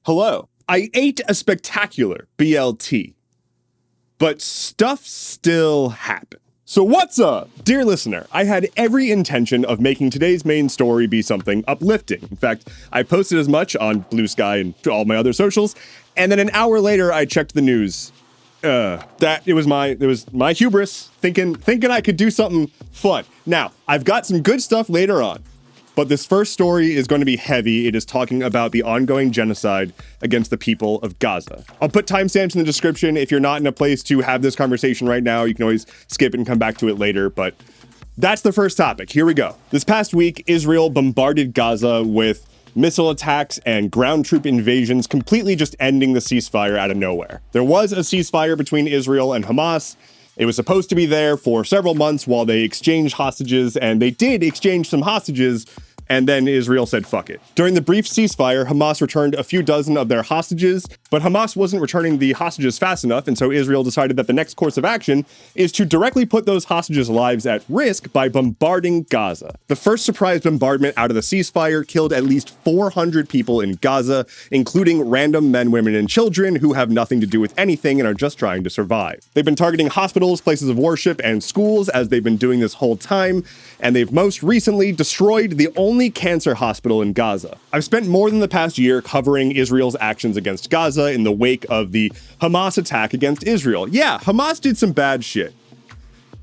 Hello. I ate a spectacular BLT, but stuff still happened. So what's up? Dear listener, I had every intention of making today's main story be something uplifting. In fact, I posted as much on Blue Sky and all my other socials, and then an hour later I checked the news. It was my hubris thinking I could do something fun. Now, I've got some good stuff later on, but this first story is going to be heavy. It is talking about the ongoing genocide against the people of Gaza. I'll put timestamps in the description. If you're not in a place to have this conversation right now, you can always skip it and come back to it later, but that's the first topic. Here we go. This past week, Israel bombarded Gaza with missile attacks and ground troop invasions, completely just ending the ceasefire out of nowhere. There was a ceasefire between Israel and Hamas. It was supposed to be there for several months while they exchanged hostages, and they did exchange some hostages, and then Israel said, fuck it. During the brief ceasefire, Hamas returned a few dozen of their hostages, but Hamas wasn't returning the hostages fast enough, and so Israel decided that the next course of action is to directly put those hostages' lives at risk by bombarding Gaza. The first surprise bombardment out of the ceasefire killed at least 400 people in Gaza, including random men, women, and children who have nothing to do with anything and are just trying to survive. They've been targeting hospitals, places of worship, and schools as they've been doing this whole time, and they've most recently destroyed the only cancer hospital in Gaza. I've spent more than the past year covering Israel's actions against Gaza in the wake of the Hamas attack against Israel. Yeah, Hamas did some bad shit.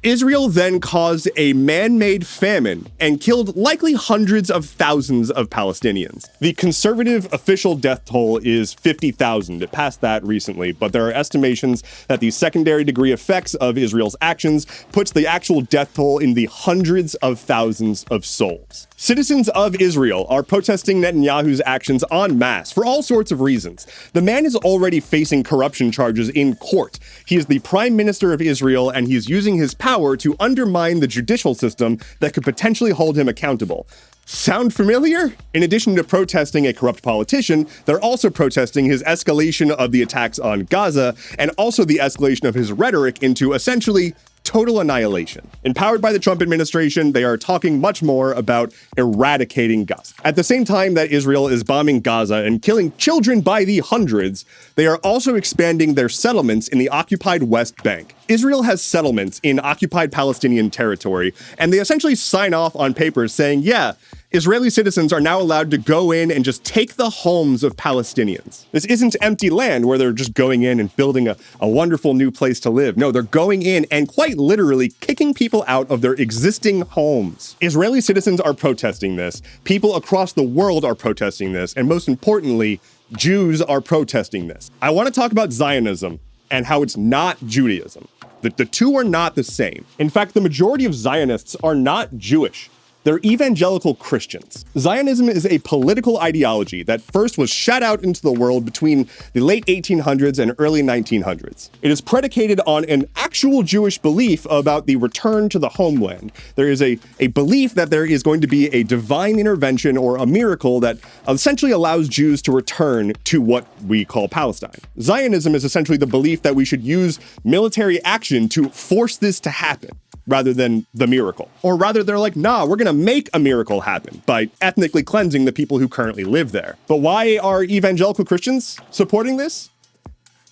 Israel then caused a man-made famine and killed likely hundreds of thousands of Palestinians. The conservative official death toll is 50,000. It passed that recently, but there are estimations that the secondary degree effects of Israel's actions puts the actual death toll in the hundreds of thousands of souls. Citizens of Israel are protesting Netanyahu's actions en masse for all sorts of reasons. The man is already facing corruption charges in court. He is the prime minister of Israel, and he is using his power to undermine the judicial system that could potentially hold him accountable. Sound familiar? In addition to protesting a corrupt politician, they're also protesting his escalation of the attacks on Gaza and also the escalation of his rhetoric into essentially total annihilation. Empowered by the Trump administration, they are talking much more about eradicating Gaza. At the same time that Israel is bombing Gaza and killing children by the hundreds, they are also expanding their settlements in the occupied West Bank. Israel has settlements in occupied Palestinian territory, and they essentially sign off on papers saying, yeah, Israeli citizens are now allowed to go in and just take the homes of Palestinians. This isn't empty land where they're just going in and building a wonderful new place to live. No, they're going in and quite literally kicking people out of their existing homes. Israeli citizens are protesting this. People across the world are protesting this. And most importantly, Jews are protesting this. I want to talk about Zionism and how it's not Judaism. The two are not the same. In fact, the majority of Zionists are not Jewish. They're evangelical Christians. Zionism is a political ideology that first was shot out into the world between the late 1800s and early 1900s. It is predicated on an actual Jewish belief about the return to the homeland. There is a belief that there is going to be a divine intervention or a miracle that essentially allows Jews to return to what we call Palestine. Zionism is essentially the belief that we should use military action to force this to happen, rather than the miracle. Or rather, they're like, nah, we're gonna make a miracle happen by ethnically cleansing the people who currently live there. But why are evangelical Christians supporting this?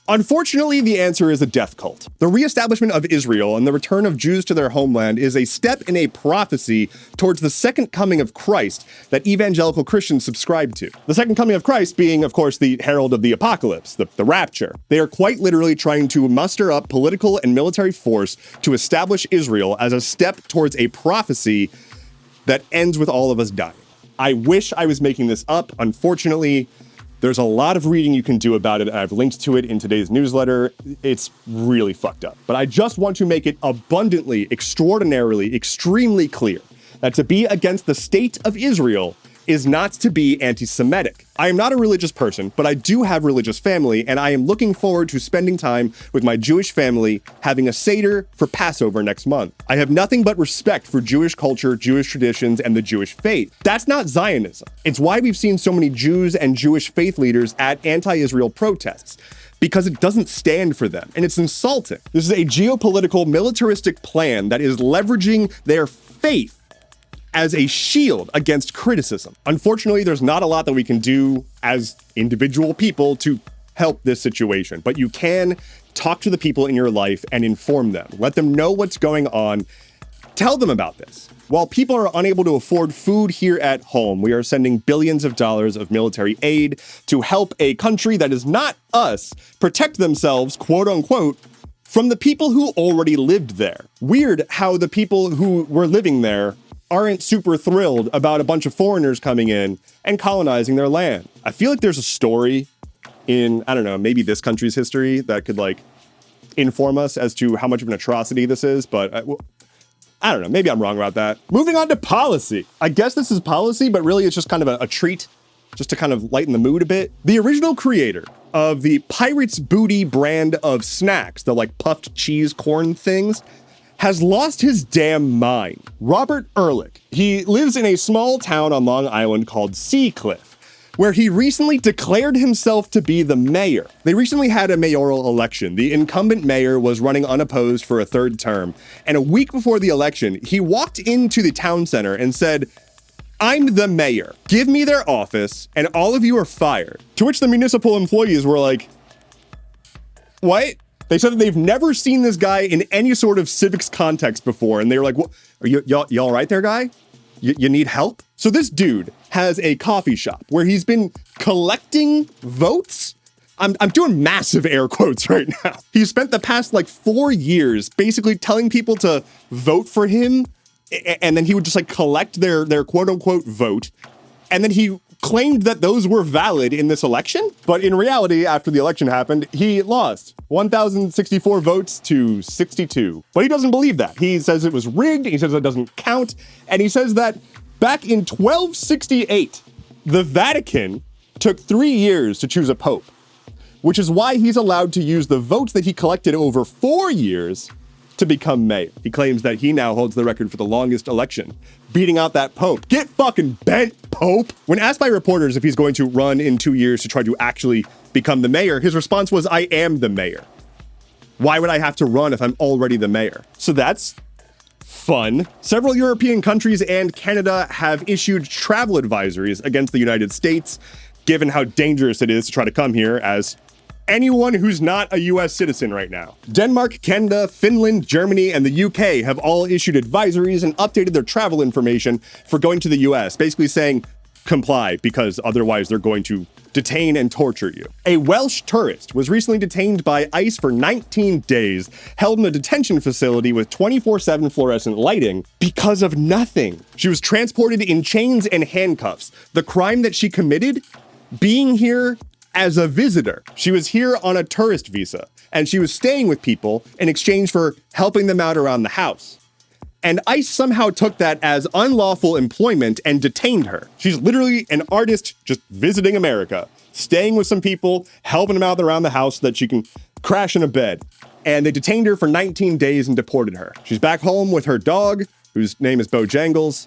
Unfortunately, the answer is a death cult. The reestablishment of Israel and the return of Jews to their homeland is a step in a prophecy towards the second coming of Christ that evangelical Christians subscribe to. The second coming of Christ being, of course, the herald of the apocalypse, the rapture. They are quite literally trying to muster up political and military force to establish Israel as a step towards a prophecy that ends with all of us dying. I wish I was making this up. Unfortunately, there's a lot of reading you can do about it, and I've linked to it in today's newsletter. It's really fucked up. But I just want to make it abundantly, extraordinarily, extremely clear that to be against the state of Israel is not to be anti-Semitic. I am not a religious person, but I do have religious family, and I am looking forward to spending time with my Jewish family, having a Seder for Passover next month. I have nothing but respect for Jewish culture, Jewish traditions, and the Jewish faith. That's not Zionism. It's why we've seen so many Jews and Jewish faith leaders at anti-Israel protests, because it doesn't stand for them, and it's insulting. This is a geopolitical, militaristic plan that is leveraging their faith as a shield against criticism. Unfortunately, there's not a lot that we can do as individual people to help this situation, but you can talk to the people in your life and inform them. Let them know what's going on. Tell them about this. While people are unable to afford food here at home, we are sending billions of dollars of military aid to help a country that is not us protect themselves, quote unquote, from the people who already lived there. Weird how the people who were living there aren't super thrilled about a bunch of foreigners coming in and colonizing their land. I feel like there's a story in, I don't know, maybe this country's history that could like inform us as to how much of an atrocity this is, but I don't know, maybe I'm wrong about that. Moving on to policy. I guess this is policy, but really it's just kind of a treat, just to kind of lighten the mood a bit. The original creator of the Pirate's Booty brand of snacks, the like puffed cheese corn things, has lost his damn mind. Robert Ehrlich. He lives in a small town on Long Island called Seacliff, where he recently declared himself to be the mayor. They recently had a mayoral election. The incumbent mayor was running unopposed for a third term, and a week before the election, he walked into the town center and said, "I'm the mayor. Give me their office, and all of you are fired." To which the municipal employees were like, "What?" They said that they've never seen this guy in any sort of civics context before, and they were like, "What? Are you all right there, guy? You need help?" So this dude has a coffee shop where he's been collecting votes. I'm doing massive air quotes right now. He spent the past like 4 years basically telling people to vote for him, and then he would just like collect their quote unquote vote, and then he claimed that those were valid in this election. But in reality, after the election happened, he lost 1,064 votes to 62. But he doesn't believe that. He says it was rigged. He says it doesn't count. And he says that back in 1268, the Vatican took 3 years to choose a pope, which is why he's allowed to use the votes that he collected over 4 years to become mayor. He claims that he now holds the record for the longest election, beating out that pope. Get fucking bent, pope! When asked by reporters if he's going to run in 2 years to try to actually become the mayor, his response was, "I am the mayor. Why would I have to run if I'm already the mayor?" So that's fun. Several European countries and Canada have issued travel advisories against the United States, given how dangerous it is to try to come here as anyone who's not a US citizen right now. Denmark, Canada, Finland, Germany, and the UK have all issued advisories and updated their travel information for going to the US, basically saying, comply, because otherwise they're going to detain and torture you. A Welsh tourist was recently detained by ICE for 19 days, held in a detention facility with 24/7 fluorescent lighting because of nothing. She was transported in chains and handcuffs. The crime that she committed? Being here as a visitor. She was here on a tourist visa, and she was staying with people in exchange for helping them out around the house. And ICE somehow took that as unlawful employment and detained her. She's literally an artist just visiting America, staying with some people, helping them out around the house so that she can crash in a bed. And they detained her for 19 days and deported her. She's back home with her dog, whose name is Bojangles.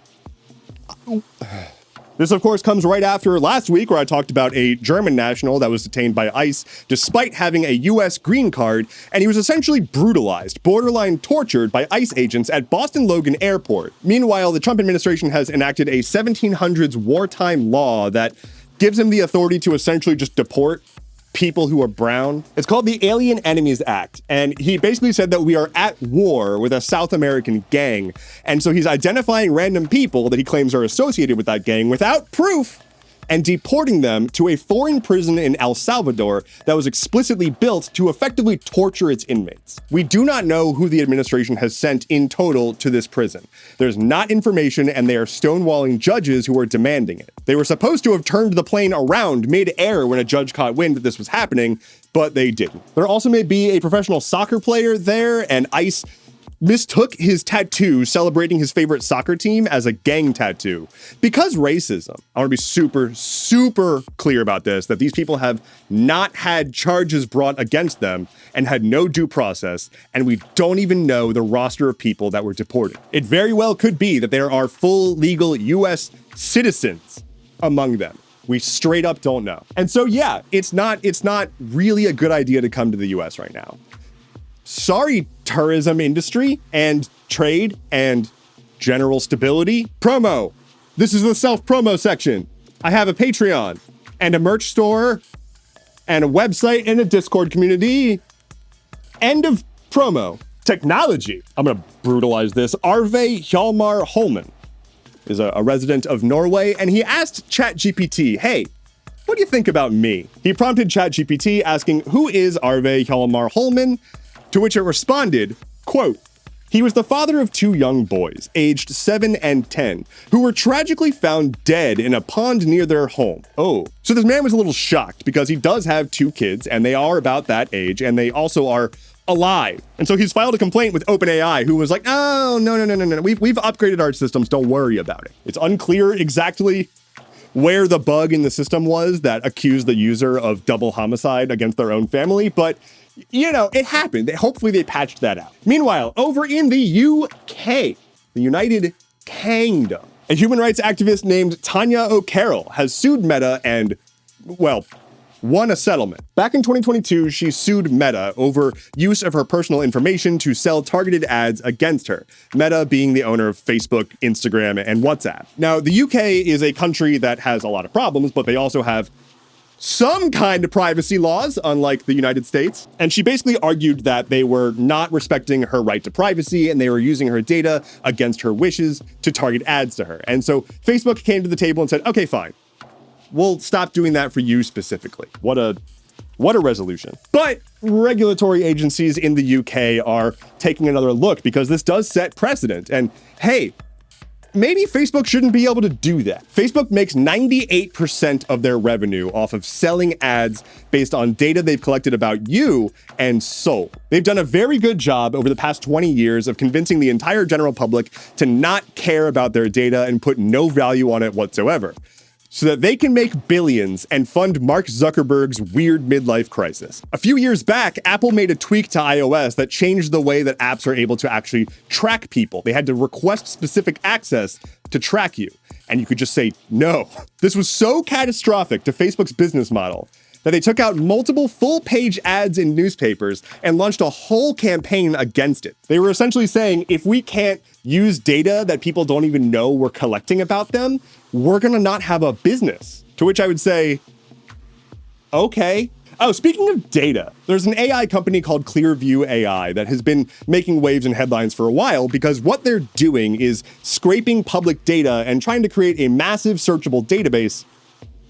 This, of course, comes right after last week where I talked about a German national that was detained by ICE despite having a US green card, and he was essentially brutalized, borderline tortured by ICE agents at Boston Logan Airport. Meanwhile, the Trump administration has enacted a 1700s wartime law that gives him the authority to essentially just deport people who are brown. It's called the Alien Enemies Act, and he basically said that we are at war with a South American gang, and so he's identifying random people that he claims are associated with that gang without proof and deporting them to a foreign prison in El Salvador that was explicitly built to effectively torture its inmates. We do not know who the administration has sent in total to this prison. There's not information, and they are stonewalling judges who are demanding it. They were supposed to have turned the plane around mid-air when a judge caught wind that this was happening, but they didn't. There also may be a professional soccer player there, and ICE mistook his tattoo celebrating his favorite soccer team as a gang tattoo. Because racism, I want to be super, super clear about this, that these people have not had charges brought against them and had no due process, and we don't even know the roster of people that were deported. It very well could be that there are full legal US citizens among them. We straight up don't know. And so yeah, it's not really a good idea to come to the US right now. Sorry, tourism industry and trade and general stability. Promo. This is the self-promo section. I have a Patreon and a merch store and a website and a Discord community. End of promo. Technology. I'm gonna brutalize this. Arve Hjalmar Holman is a resident of Norway, and he asked ChatGPT, hey, what do you think about me? He prompted ChatGPT asking, who is Arve Hjalmar Holman? To which it responded, quote, he was the father of 2 young boys, aged 7 and 10, who were tragically found dead in a pond near their home. Oh. So this man was a little shocked because he does have 2 kids, and they are about that age, and they also are alive. And so he's filed a complaint with OpenAI, who was like, oh, no. We've upgraded our systems. Don't worry about it. It's unclear exactly where the bug in the system was that accused the user of double homicide against their own family, but you know, it happened. Hopefully they patched that out. Meanwhile, over in the UK, the United Kingdom, a human rights activist named Tanya O'Carroll has sued Meta and, well, won a settlement. Back in 2022, she sued Meta over use of her personal information to sell targeted ads against her, Meta being the owner of Facebook, Instagram, and WhatsApp. Now, the UK is a country that has a lot of problems, but they also have some kind of privacy laws, unlike the United States. And she basically argued that they were not respecting her right to privacy and they were using her data against her wishes to target ads to her. And so Facebook came to the table and said, okay, fine. We'll stop doing that for you specifically. What a resolution. But regulatory agencies in the UK are taking another look because this does set precedent. And hey, maybe Facebook shouldn't be able to do that. Facebook makes 98% of their revenue off of selling ads based on data they've collected about you and sold. They've done a very good job over the past 20 years of convincing the entire general public to not care about their data and put no value on it whatsoever, so that they can make billions and fund Mark Zuckerberg's weird midlife crisis. A few years back, Apple made a tweak to iOS that changed the way that apps are able to actually track people. They had to request specific access to track you, and you could just say no. This was so catastrophic to Facebook's business model that they took out multiple full-page ads in newspapers and launched a whole campaign against it. They were essentially saying, if we can't use data that people don't even know we're collecting about them, we're gonna not have a business. To which I would say, okay. Oh, speaking of data, there's an AI company called Clearview AI that has been making waves and headlines for a while because what they're doing is scraping public data and trying to create a massive searchable database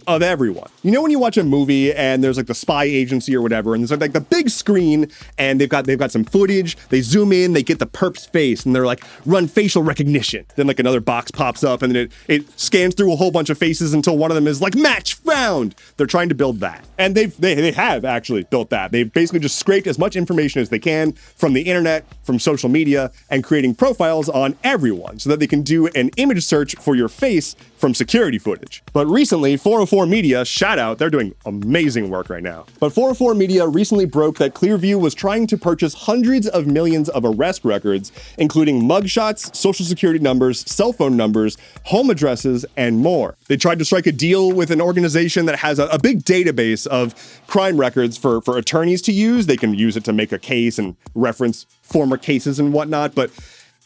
of everyone. You know when you watch a movie and there's like the spy agency or whatever, and there's like the big screen and they've got some footage, they zoom in, they get the perp's face and they're like, run facial recognition. Then like another box pops up and then it scans through a whole bunch of faces until one of them is like, match found. They're trying to build that. And they have actually built that. They've basically just scraped as much information as they can from the internet, from social media, and creating profiles on everyone so that they can do an image search for your face from security footage. But recently, 404 Media, shout out, they're doing amazing work right now. But 404 Media recently broke that Clearview was trying to purchase hundreds of millions of arrest records, including mugshots, social security numbers, cell phone numbers, home addresses, and more. They tried to strike a deal with an organization that has a big database of crime records for attorneys to use. They can use it to make a case and reference former cases and whatnot, but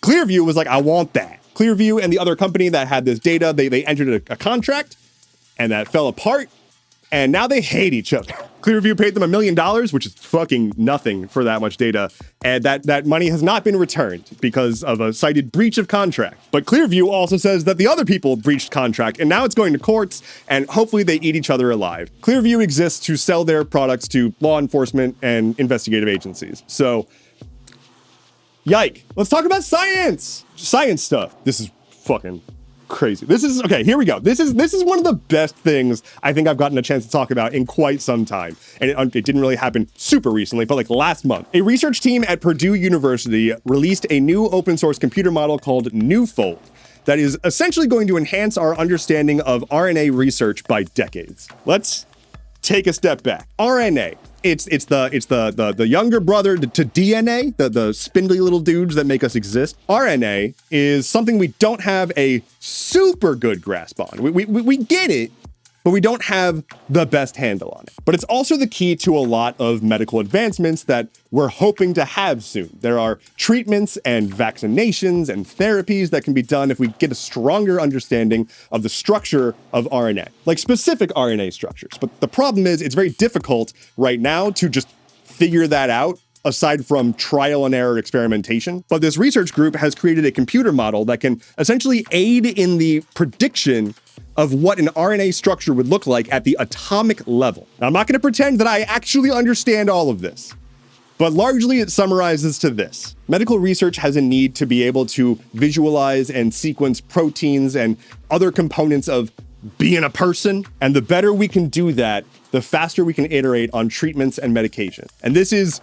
Clearview was like, I want that. Clearview and the other company that had this data, they entered a contract, and that fell apart, and now they hate each other. Clearview paid them $1 million, which is fucking nothing for that much data, and that money has not been returned because of a cited breach of contract. But Clearview also says that the other people breached contract, and now it's going to courts, and hopefully they eat each other alive. Clearview exists to sell their products to law enforcement and investigative agencies. So, yike. Let's talk about science! Science stuff. This is fucking crazy. Okay, here we go. This is one of the best things I think I've gotten a chance to talk about in quite some time. And it didn't really happen super recently, but like last month. A research team at Purdue University released a new open source computer model called NewFold that is essentially going to enhance our understanding of RNA research by decades. Let's take a step back. RNA. It's the younger brother to DNA, the spindly little dudes that make us exist. RNA is something we don't have a super good grasp on. We get it, but we don't have the best handle on it. But it's also the key to a lot of medical advancements that we're hoping to have soon. There are treatments and vaccinations and therapies that can be done if we get a stronger understanding of the structure of RNA, like specific RNA structures. But the problem is it's very difficult right now to just figure that out aside from trial and error experimentation. But this research group has created a computer model that can essentially aid in the prediction of what an RNA structure would look like at the atomic level. Now, I'm not going to pretend that I actually understand all of this, but largely it summarizes to this. Medical research has a need to be able to visualize and sequence proteins and other components of being a person, and the better we can do that, the faster we can iterate on treatments and medication. And this is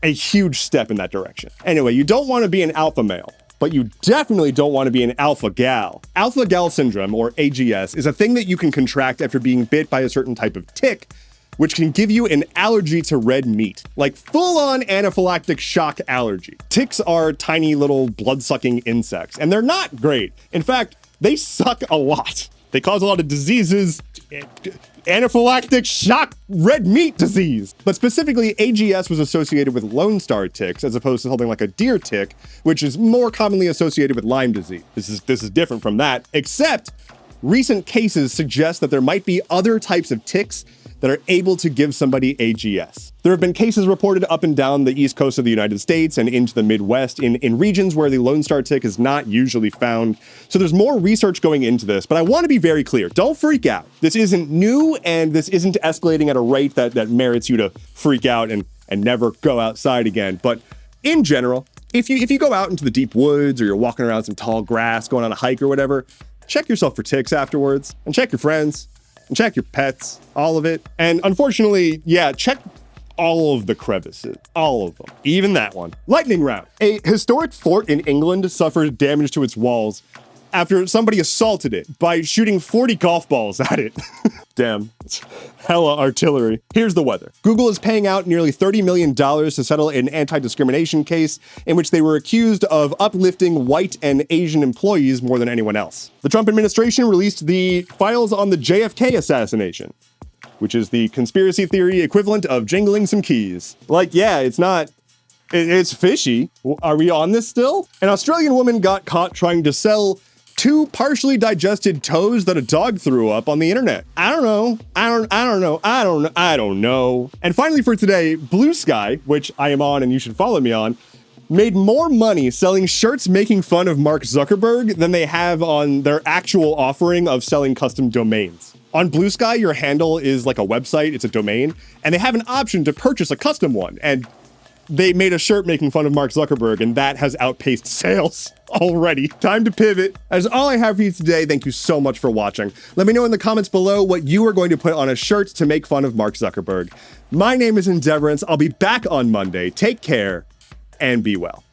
a huge step in that direction. Anyway, you don't want to be an alpha male, but you definitely don't want to be an alpha gal. Alpha gal syndrome, or AGS, is a thing that you can contract after being bit by a certain type of tick, which can give you an allergy to red meat, like full-on anaphylactic shock allergy. Ticks are tiny little blood-sucking insects, and they're not great. In fact, they suck a lot. They cause a lot of diseases, anaphylactic shock red meat disease. But specifically, AGS was associated with Lone Star ticks as opposed to something like a deer tick, which is more commonly associated with Lyme disease. This is different from that, except recent cases suggest that there might be other types of ticks that are able to give somebody AGS. There have been cases reported up and down the east coast of the United States and into the Midwest in regions where the Lone Star tick is not usually found. So there's more research going into this, but I want to be very clear. Don't freak out. This isn't new, and this isn't escalating at a rate that merits you to freak out and never go outside again. But in general, if you go out into the deep woods or you're walking around some tall grass, going on a hike or whatever, check yourself for ticks afterwards, and check your friends, and check your pets, all of it. And unfortunately, yeah, check all of the crevices, all of them, even that one. Lightning round. A historic fort in England suffered damage to its walls after somebody assaulted it by shooting 40 golf balls at it. Damn, it's hella artillery. Here's the weather. Google is paying out nearly $30 million to settle an anti-discrimination case in which they were accused of uplifting white and Asian employees more than anyone else. The Trump administration released the files on the JFK assassination, which is the conspiracy theory equivalent of jingling some keys. Like, yeah, it's fishy. Are we on this still? An Australian woman got caught trying to sell 2 partially digested toes that a dog threw up on the internet. I don't know. And finally for today, Blue Sky, which I am on and you should follow me on, made more money selling shirts making fun of Mark Zuckerberg than they have on their actual offering of selling custom domains. On Blue Sky, your handle is like a website, it's a domain, and they have an option to purchase a custom one. And they made a shirt making fun of Mark Zuckerberg, and that has outpaced sales already. Time to pivot. That is all I have for you today. Thank you so much for watching. Let me know in the comments below what you are going to put on a shirt to make fun of Mark Zuckerberg. My name is Endeavorance. I'll be back on Monday. Take care and be well.